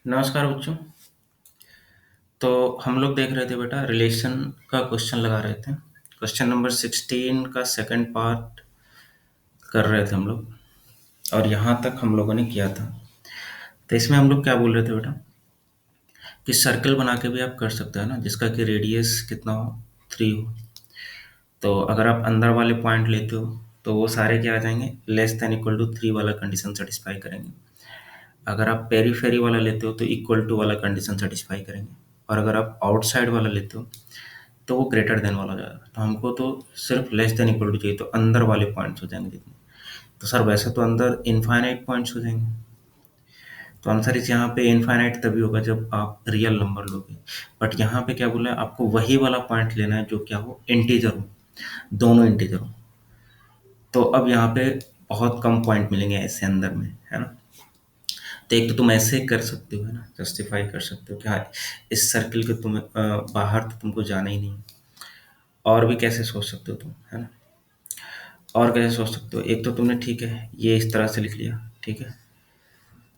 नमस्कार बच्चों। तो हम लोग देख रहे थे बेटा, रिलेशन का क्वेश्चन लगा रहे थे। क्वेश्चन नंबर 16 का सेकंड पार्ट कर रहे थे हम लोग, और यहाँ तक हम लोगों ने किया था। तो इसमें हम लोग क्या बोल रहे थे बेटा, कि सर्कल बना के भी आप कर सकते हो ना, जिसका कि रेडियस कितना हो, 3 हो। तो अगर आप अंदर वाले पॉइंट लेते हो तो वो सारे क्या आ जाएंगे, लेस देन इक्वल टू 3 वाला कंडीशन सेटिस्फाई करेंगे। अगर आप पेरीफेरी वाला लेते हो तो इक्वल टू वाला कंडीशन सेटिस्फाई करेंगे। और अगर आप आउटसाइड वाला लेते हो तो वो ग्रेटर देन वाला हो जाएगा। तो हमको तो सिर्फ लेस देन इक्वल टू चाहिए, तो अंदर वाले पॉइंट्स हो जाएंगे जितने। तो सर वैसे तो अंदर इनफाइनाइट पॉइंट्स हो जाएंगे। तो आंसर इस यहाँ पे इनफाइनाइट तभी होगा जब आप रियल नंबर लोगे। बट यहाँ पे क्या बोला है, आपको वही वाला पॉइंट लेना है जो क्या हो, इंटीजर हो, दोनों इंटीजर हो। तो अब यहाँ पे बहुत कम पॉइंट मिलेंगे ऐसे अंदर में, है ना। तो एक तो तुम ऐसे कर सकते हो, है ना, जस्टिफाई कर सकते हो कि हाँ, इस सर्किल के तुम्हें बाहर तो तुमको जाना ही नहीं। और भी कैसे सोच सकते हो तुम, है ना। और कैसे सोच सकते हो, एक तो तुमने ठीक है ये इस तरह से लिख लिया, ठीक है।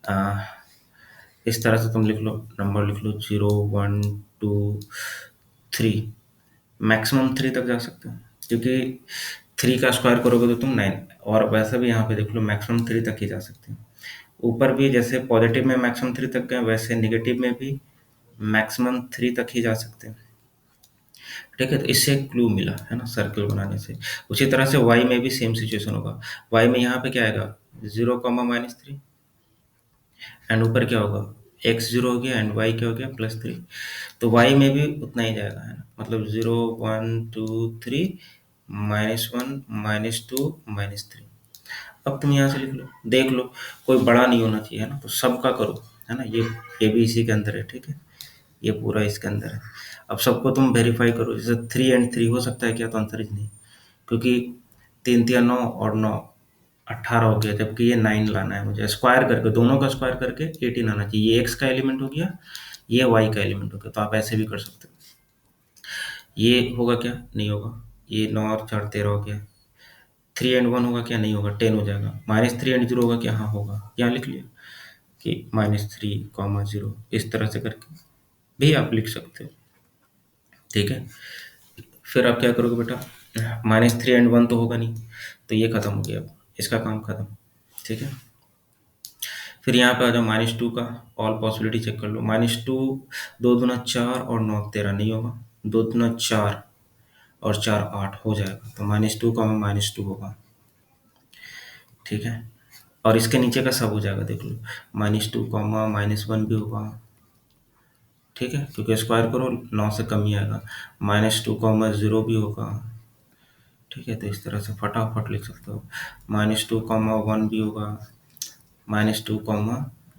आ, इस तरह से तुम लिख लो, नंबर लिख लो 0 1 2 3, मैक्सिमम 3 तक जा सकते हो, क्योंकि 3 का स्क्वायर करोगे तो तुम 9। और वैसे भी यहाँ पे देख लो, मैक्सिमम 3 तक ही जा सकते हैं। ऊपर भी जैसे पॉजिटिव में मैक्सिमम 3 तक गए, वैसे निगेटिव में भी मैक्सिमम 3 तक ही जा सकते हैं। ठीक है, तो इससे एक क्लू मिला, है ना, सर्कल बनाने से। उसी तरह से वाई में भी सेम सिचुएशन होगा। वाई में यहाँ पे क्या आएगा, 0, -3, एंड ऊपर क्या होगा, एक्स 0 हो गया एंड वाई क्या हो गया, +3। तो वाई में भी उतना ही जाएगा, है ना, मतलब 0 1 2 3, -1 -2 -3। अब तुम यहाँ से लिख लो, देख लो, कोई बड़ा नहीं होना चाहिए, है ना, तो सबका करो, है ना। ये भी इसी के अंदर है, ठीक है, ये पूरा इसके अंदर है। अब सबको तुम वेरीफाई करो, जैसे 3 एंड 3 हो सकता है क्या, तो आंसर इज नहीं, क्योंकि 3 3 9 और 9 18 हो गया, जबकि ये 9 लाना है मुझे। स्क्वायर करके, दोनों का स्क्वायर करके 18 आना चाहिए। ये एक्स का एलिमेंट हो गया, ये वाई का एलिमेंट हो गया। तो आप ऐसे भी कर सकते हो। ये होगा क्या, नहीं होगा। ये 9 और 4 13 हो गया। 3 एंड 1 होगा क्या, नहीं होगा, 10 हो जाएगा। -3 एंड 0 होगा क्या, हाँ होगा। यहाँ लिख लिया कि -3, 0, इस तरह से करके भी आप लिख सकते हो, ठीक है। फिर आप क्या करोगे बेटा, -3 एंड 1 तो होगा नहीं, तो ये खत्म हो गया, अब इसका काम खत्म, ठीक है। फिर यहाँ पे आ जाओ, -2 का ऑल पॉसिबिलिटी चेक कर लो। -2, 2 दूना 4 और 9 13, नहीं होगा। 2 दूना 4 और 4 8 हो जाएगा, तो -2 का -2 होगा, ठीक है। और इसके नीचे का सब हो जाएगा, देख लो, -2, -1 भी होगा, ठीक है, क्योंकि स्क्वायर करो 9 से कम ही आएगा। -2, 0 भी होगा, ठीक है। तो इस तरह से फटाफट लिख सकते हो। -2, 1 भी होगा, -2,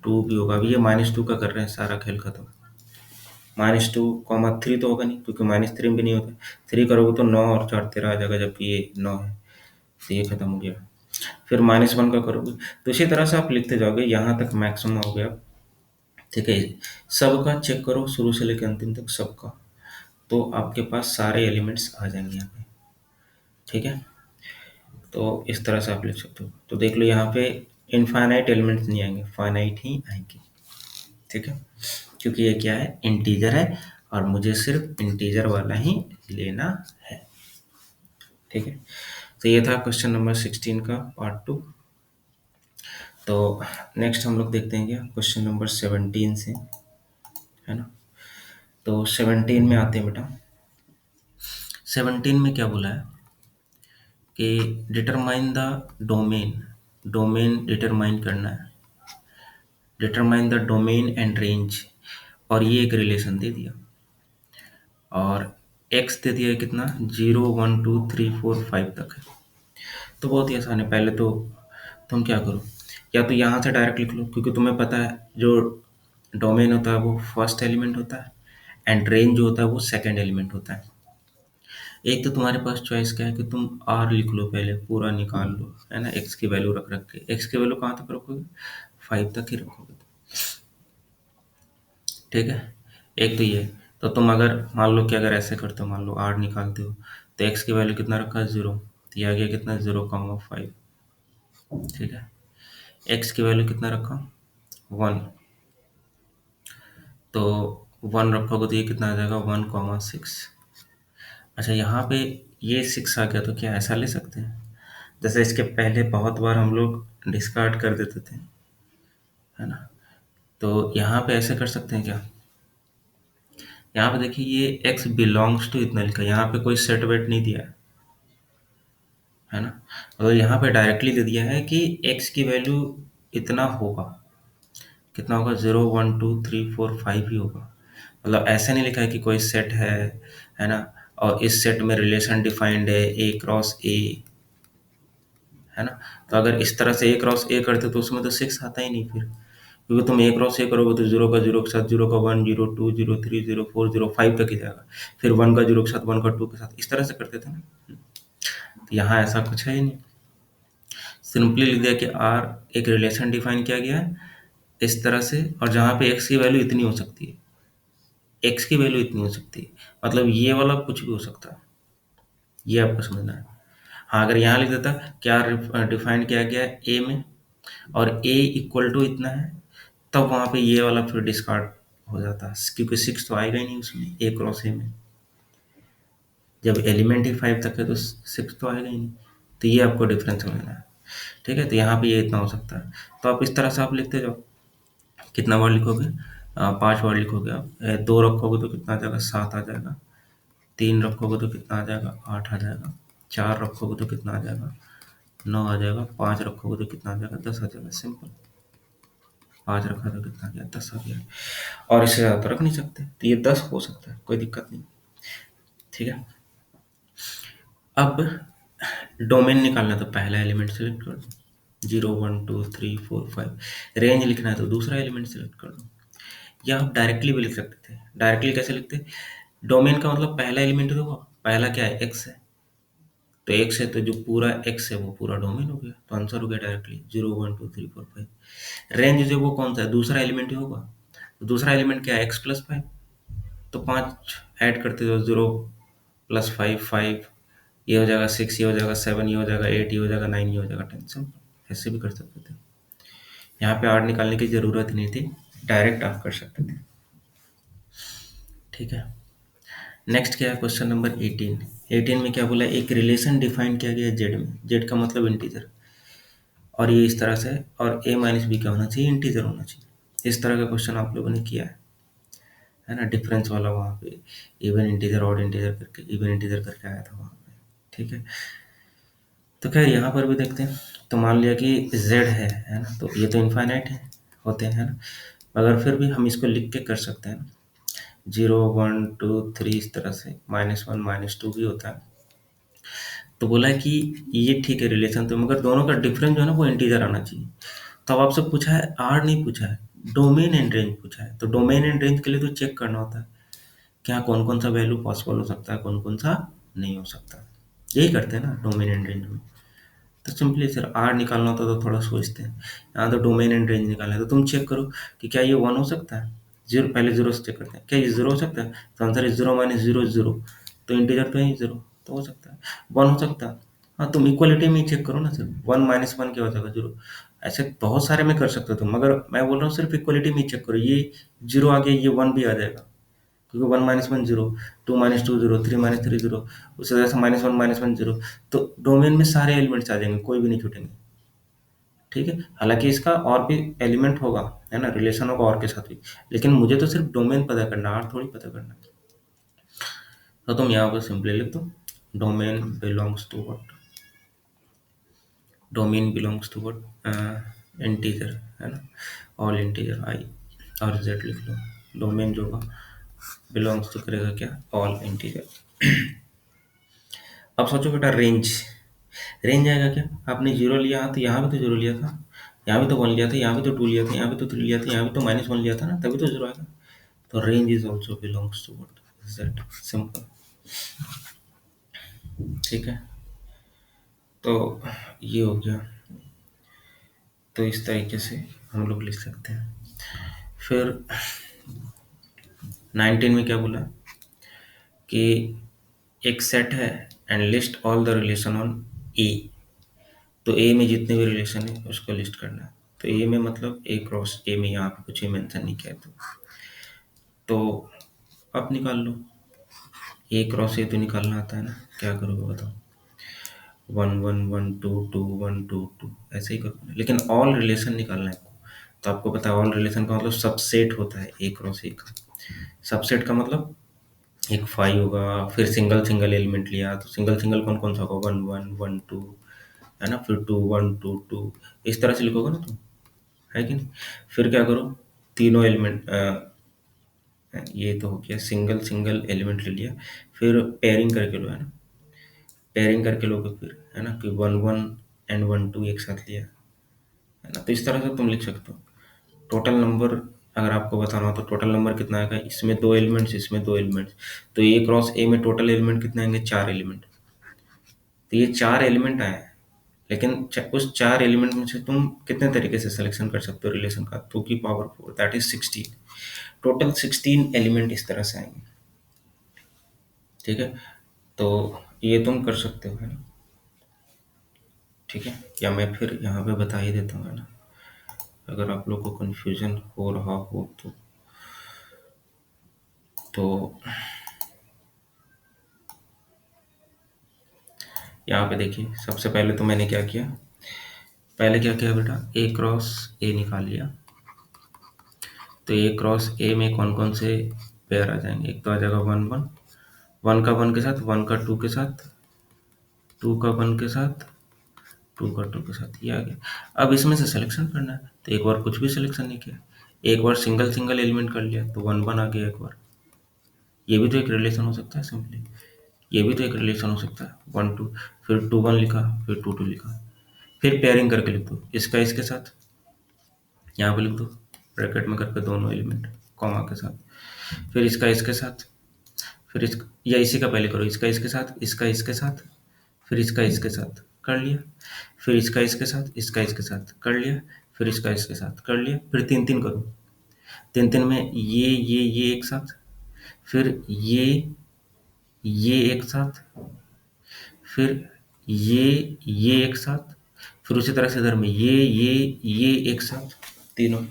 2 भी होगा। अभी ये -2 का कर रहे हैं, सारा खेल खत्म। -2, 3 तो होगा नहीं, क्योंकि -3 भी नहीं होता। 3 करोगे तो 9 और 4 13 आ जाएगा, जबकि ये 9 है, तो ये खत्म हो गया। फिर -1 का करोगे, तो इसी तरह से आप लिखते जाओगे, यहाँ तक मैक्सिमम हो गया, ठीक है। सबका चेक करो शुरू से लेकर अंतिम तक, सबका, तो आपके पास सारे एलिमेंट्स आ जाएंगे यहाँ पे, ठीक है। तो इस तरह से आप लिख सकते हो। तो देख लो, यहाँ पे इनफाइनाइट एलिमेंट्स नहीं आएंगे, फाइनाइट ही आएंगे, ठीक है, क्योंकि ये क्या है, इंटीजर है, और मुझे सिर्फ इंटीजर वाला ही लेना है, ठीक है। तो ये था क्वेश्चन नंबर 16 का पार्ट 2। तो नेक्स्ट हम लोग देखते हैं क्या, क्वेश्चन नंबर 17 से, है ना। तो 17 में आते हैं बेटा। 17 में क्या बोला है कि determine the domain, domain determine करना है, determine the domain and range. और ये एक रिलेशन दे दिया, और एक्स दे दिया है कितना, 0 1 2 3 4 5 तक है। तो बहुत ही आसान है। पहले तो तुम क्या करो, या तो यहाँ से डायरेक्ट लिख लो, क्योंकि तुम्हें पता है जो डोमेन होता है वो फर्स्ट एलिमेंट होता है, एंड रेंज जो होता है वो सेकंड एलिमेंट होता है। एक तो तुम्हारे पास चॉइस क्या है कि तुम आर लिख लो, पहले पूरा निकाल लो, है ना, एक्स की वैल्यू रख रख के। एक्स की वैल्यू कहाँ तक रखोगे, 5 तक ही रखोगे, ठीक है। एक तो ये, तो तुम अगर मान लो कि अगर ऐसे करते हो, मान लो आर निकालते हो, तो एक्स की वैल्यू कितना रखा है, 0, तो ये आ गया कितना, 0, 5, ठीक है। एक्स की वैल्यू कितना रखा, 1, तो 1 रखोगे तो ये कितना आ जाएगा, 1,6। अच्छा, यहाँ पे ये 6 आ गया तो क्या ऐसा ले सकते हैं? जैसे इसके पहले बहुत बार हम लोग डिस्कार्ड कर देते थे, है ना? तो यहाँ पे ऐसे कर सकते हैं क्या? यहाँ पे देखिए ये x बिलोंग्स टू इतना लिखा है, यहाँ पे कोई सेट वेट नहीं दिया है ना? और यहाँ पे डायरेक्टली दे दिया है कि x की वैल्यू इतना होगा। कितना होगा? 0, 1, 2, 3, 4, 5 ही होगा। मतलब ऐसे नहीं लिखा है कि कोई सेट है ना? और इस सेट में रिलेशन डिफाइंड है ए क्रॉस ए, है ना? तो अगर इस तरह से ए क्रॉस ए करते तो उसमें तो 6 आता ही नहीं फिर, क्योंकि तुम ए क्रॉस ए करोगे तो 0 का 0 के साथ 0 का 1, 0, 2, 0, 3, 0, 4, 0, 5 तक ही जाएगा। फिर 1 का 0 के साथ 1 का 2 के साथ इस तरह से करते थे ना। तो यहाँ ऐसा कुछ है ही नहीं, सिंपली लिख दिया कि आर एक रिलेशन डिफाइन किया गया है इस तरह से, और जहाँ पे एक्स की वैल्यू इतनी हो सकती है, एक्स की वैल्यू इतनी हो सकती है, मतलब ये वाला कुछ भी हो सकता है, ये आपको समझना है। हाँ, अगर यहाँ लिख देता क्या डिफाइन किया गया है ए में और ए इक्वल टू इतना है, तब वहाँ पे ये वाला फिर डिस्कार्ड हो जाता है, क्योंकि 6 तो आएगा ही नहीं उसमें ए क्रॉस ए में। जब एलिमेंट ही 5 तक है तो 6 तो आएगा ही नहीं। तो ये आपको डिफरेंस समझना है, ठीक है? तो यहाँ पे ये इतना हो सकता है। तो आप इस तरह से आप लिखते जाओ। कितना वर्ड लिखोगे? 5 वर्ड लिखोगे आप। 2 रखोगे तो कितना आ जाएगा? 7 आ जाएगा। 3 रखोगे तो कितना आ जाएगा? 8 आ जाएगा। 4 रखोगे तो कितना आ जाएगा? 9 आ जाएगा। 5 रखोगे तो कितना आ जाएगा? 10 आ जाएगा। सिंपल। 5 रखा तो कितना आ गया? 10 आ गया। और इससे ज़्यादा तो रख नहीं सकते, तो ये 10 हो सकता है, कोई दिक्कत नहीं, ठीक है? अब डोमेन निकालना है तो पहला एलिमेंट सेलेक्ट कर दो, 0, 1, 2, 3, 4, 5। रेंज लिखना है तो दूसरा एलिमेंट सेलेक्ट कर दो। या आप डायरेक्टली भी लिख सकते थे। डायरेक्टली कैसे लिखते? डोमेन का मतलब पहला एलिमेंट देखो, पहला क्या है? एक्स है, तो एक्स है तो जो पूरा एक्स है वो पूरा डोमेन हो गया, तो आंसर हो गया डायरेक्टली 0, 1, 2, 3, 4, 5। रेंज जो वो कौन सा है? दूसरा एलिमेंट ही होगा, तो दूसरा एलिमेंट क्या है? X plus 5। तो 5 ऐड करते हो, 0 प्लस 5, 5, ये हो जाएगा 6, ये हो जाएगा 7, ये हो जाएगा 8, ये हो जाएगा 9, ये हो जाएगा 10। सिंपल, ऐसे भी कर सकते थे। यहाँ पे आर निकालने की ज़रूरत नहीं थी, डायरेक्ट आप कर सकते थे, ठीक है? नेक्स्ट क्या है? Question number 18। 18 में क्या बोला? एक रिलेशन डिफाइन किया गया जेड में, जेड का मतलब इंटीजर, और ये इस तरह से, और a माइनस बी क्या होना चाहिए? इंटीजर होना चाहिए। इस तरह का क्वेश्चन आप लोगों ने किया है ना? डिफरेंस वाला, वहाँ पे इवन इंटीजर ऑड इंटीजर करके, इवन इंटीजर करके आया था वहाँ पे, ठीक है? तो खैर यहाँ पर भी देखते हैं। तो मान लिया कि z है ना? तो ये तो इनफाइनाइट है, होते हैं ना, मगर फिर भी हम इसको लिख के कर सकते हैं ना, 0, 1, 2, 3 इस तरह से, -1, -2 भी होता है। तो बोला है कि ये ठीक है रिलेशन, तो मगर दोनों का डिफरेंस जो है ना वो इंटीजर आना चाहिए। तो अब आपसे पूछा है आर नहीं पूछा है, डोमेन एंड रेंज पूछा है। तो डोमेन एंड रेंज के लिए तो चेक करना होता है कि हाँ कौन कौन सा वैल्यू पॉसिबल हो सकता है, कौन कौन सा नहीं हो सकता। यही करते हैं ना डोमेन एंड रेंज में। तो सिंपली सर आर निकालना होता तो थोड़ा सोचते हैं, यहाँ तो डोमेन एंड रेंज निकालना है। तो तुम चेक करो कि क्या ये 1 हो सकता है? जीरो, पहले जीरो से चेक करते हैं, क्या ये 0 हो सकता है? तो आंसर इज 0 माइनस 0 0, तो इंटीजर तो है 0, तो हो सकता है। 1 हो सकता है? हाँ, तुम इक्वलिटी में ही चेक करो ना सर, 1 माइनस 1 क्या हो जाएगा? 0। ऐसे बहुत सारे में कर सकते हो तुम, मगर मैं बोल रहा हूँ सिर्फ इक्वलिटी में ही चेक करो। ये 0 आ गया, ये 1 भी आ जाएगा, क्योंकि 1 माइनस 1 0, 2 माइनस 2 0, 3 माइनस 3 0, उसी तरह से माइनस वन 0। तो डोमेन में सारे एलिमेंट्स आ जाएंगे, कोई भी नहीं छूटेंगे, ठीक है? हालांकि इसका और भी एलिमेंट होगा, है ना, रिलेशन होगा और के साथ भी, लेकिन मुझे तो सिर्फ डोमेन पता करना, आर थोड़ी पता करना। तो तुम यहाँ पर सिंपली लिख दो, domain belongs to what? Domain belongs to what? Integer, है ना, ऑल इंटीजर आई और जेड लिख लो। डोमेन जो होगा बिलोंग्स तो करेगा क्या? All integer. अब सोचो बेटा रेंज, रेंज आएगा क्या? आपने जीरो लिया तो यहाँ भी तो जीरो लिया था, यहाँ भी तो 1 लिया था, यहाँ भी तो 2 लिया था, यहाँ भी तो 3 लिया था, यहाँ भी तो -1 लिया था ना, तभी तो जीरो आएगा। तो range is also belongs to what? Z. Simple, ठीक है? तो ये हो गया। तो इस तरीके से हम लोग लिख सकते हैं। फिर 19 में क्या बोला कि एक सेट है and list all the relation on A. तो ए में जितने भी रिलेशन है उसको लिस्ट करना है। तो ए में मतलब ए क्रॉस ए में, यहाँ पे कुछ भी मेंशन नहीं किया। तो तो आप निकाल लो। ए क्रॉस ए तो निकालना आता है ना, क्या करोगे बताओ। 1 1 1 2 2 1 2 2 ऐसे ही करो, लेकिन ऑल रिलेशन निकालना है आपको। तो आपको पता है ऑल रिलेशन का मतलब सबसेट होता है ए क्रॉस ए का। सबसेट का मतलब एक फाइव होगा, फिर सिंगल सिंगल एलिमेंट लिया तो सिंगल सिंगल कौन कौन सा होगा, 1 1 1 2, है ना, फिर 2 1 2 2, इस तरह से लिखोगे ना तुम, है कि नहीं। फिर क्या करो, तीनों एलिमेंट, ये तो हो गया सिंगल सिंगल एलिमेंट ले लिया, फिर पेयरिंग करके लो, है ना, पेयरिंग करके लोगे फिर, है ना, कि 1 1 एंड 1 2 एक साथ लिया, है ना। तो इस तरह से तुम लिख सकते हो। टोटल नंबर अगर आपको बताना हो तो टोटल नंबर कितना आएगा, इसमें दो एलिमेंट्स, इसमें दो एलिमेंट्स, तो ए क्रॉस ए में टोटल एलिमेंट कितने आएंगे, चार एलिमेंट। तो ये चार एलिमेंट आए हैं, लेकिन उस चार एलिमेंट में से तुम कितने तरीके से सिलेक्शन कर सकते हो रिलेशन का, 2 की power 4, that is 16। Total 16 element इस तरह से आएंगे, ठीक है। तो ये तुम कर सकते हो, है ना, ठीक है। या मैं फिर यहाँ पे बता ही देता हूँ, है ना, अगर आप लोग को कन्फ्यूजन हो रहा हो तो यहाँ पे देखिए, सबसे पहले तो मैंने क्या किया, पहले क्या किया बेटा, ए क्रॉस ए निकाल लिया। तो ए क्रॉस ए में कौन कौन से पेयर आ जाएंगे, एक तो आ जाएगा 1 1, 1 का 1 के साथ, 1 का 2 के साथ, 2 का 1 के साथ, 2 का 2 के साथ, ये आ गया। अब इसमें से सिलेक्शन करना है, तो एक बार कुछ भी सिलेक्शन नहीं किया, एक बार सिंगल सिंगल एलिमेंट कर लिया तो 1 1 आ गया एक बार। ये भी तो एक रिलेशन हो सकता है सिंपली, ये भी तो एक रिलेशन हो सकता है, 1 2, फिर 2 1 लिखा, फिर 2 2 लिखा, फिर पेयरिंग करके लिख दो, इसका इसके साथ, यहाँ पे लिख दो ब्रैकेट में करके दोनों एलिमेंट कॉमा के साथ, फिर इसका इसके साथ, फिर इस या इसी का पहले करो, इसका इसके साथ, इसका इसके साथ, फिर इसका इसके साथ कर लिया, फिर इसका इसके साथ, इसका इसके साथ कर लिया, फिर इसका इसके साथ कर लिया, फिर तीन तीन करो, तीन तीन में ये एक साथ, फिर ये एक साथ, फिर ये एक साथ, फिर उसी तरह से इधर में ये एक साथ, तीनों।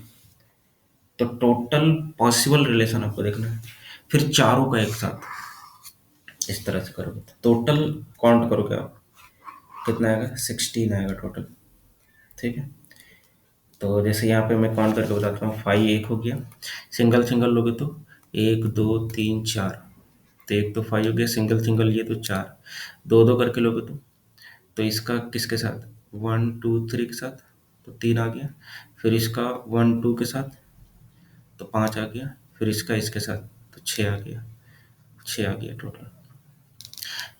तो टोटल पॉसिबल रिलेशन आपको देखना है, फिर चारों का एक साथ, इस तरह से करोगे तो टोटल काउंट करोगे आप, कितना आएगा, 16 आएगा टोटल, ठीक है। तो जैसे यहाँ पे मैं काउंट करके बताता हूँ, 5 एक हो गया, सिंगल सिंगल लोगे तो 1 2 3 4, तो एक तो 5 हो गया, सिंगल सिंगल लिए तो 4, दो दो करके लोगे तो इसका किसके साथ, 1 2 3 के साथ, तो 3 आ गया, फिर इसका 1 2 के साथ तो 5 आ गया, फिर इसका इसके साथ तो 6 आ गया, 6 आ गया टोटल।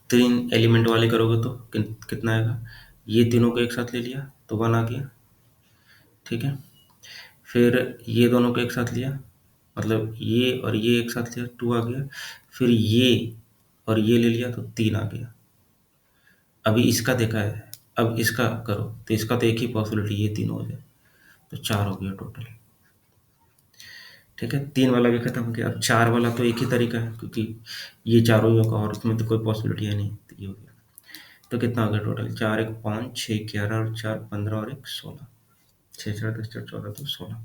तीन एलिमेंट वाले करोगे तो कितना आएगा, ये तीनों को एक साथ ले लिया तो 1 आ गया, ठीक है। फिर ये दोनों को एक साथ लिया, मतलब ये और ये एक साथ लिया, 2 आ गया, फिर ये और ये ले लिया तो 3 आ गया। अभी इसका देखा है, अब इसका करो तो इसका तो एक ही पॉसिबिलिटी, ये तीनों हो जाए तो 4 हो गया टोटल, ठीक है। 3 वाला भी खत्म हो गया, अब 4 वाला तो एक ही तरीका है, क्योंकि ये चारों ही होगा और उसमें तो कोई पॉसिबिलिटी है नहीं, तो ये हो गया। तो कितना हो गया टोटल, 4 1 5 6 11 और 4 15 और 1 16, 6 4 10 4 14 तो 16।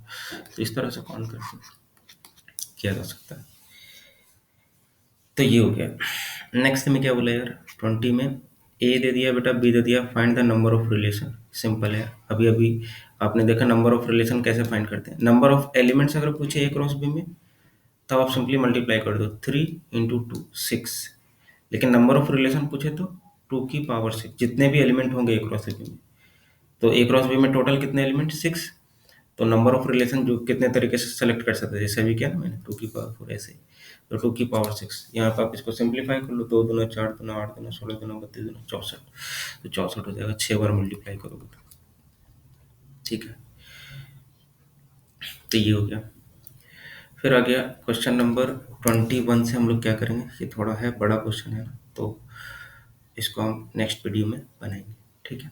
तो इस तरह से काउंट करके किया जा सकता है। तो ये हो गया। नेक्स्ट में क्या बोला यार, 20 में ए दे दिया बेटा, बी दे दिया, find the number of relation. Simple है, अभी अभी आपने देखा नंबर ऑफ रिलेशन कैसे फाइंड करते हैं। नंबर ऑफ एलिमेंट्स अगर पूछे ए क्रॉस बी में, तब आप सिंपली मल्टीप्लाई कर दो, 3 इंटू 2 6। लेकिन नंबर ऑफ रिलेशन पूछे तो 2 की पावर 6, जितने भी एलिमेंट होंगे ए क्रॉस बी में। तो ए क्रॉस बी में टोटल कितने एलिमेंट, 6। तो नंबर ऑफ रिलेशन जो कितने तरीके से सेलेक्ट कर सकते हैं, जैसे अभी किया ना मैंने, 2 की पावर 4 ऐसे ही। तो 2 की पावर 6, यहाँ पर आप इसको सिंप्लीफाई कर लो, 2 दूना 4 दूना 8 दूना 16 दूना 32 दूना 64, तो 64 हो जाएगा, 6 बार मल्टीप्लाई करोगे तो, ठीक है। तो ये हो गया। फिर आ गया क्वेश्चन नंबर 21 से हम लोग क्या करेंगे, ये थोड़ा है बड़ा क्वेश्चन है ना, तो इसको हम नेक्स्ट वीडियो में बनाएंगे, ठीक है।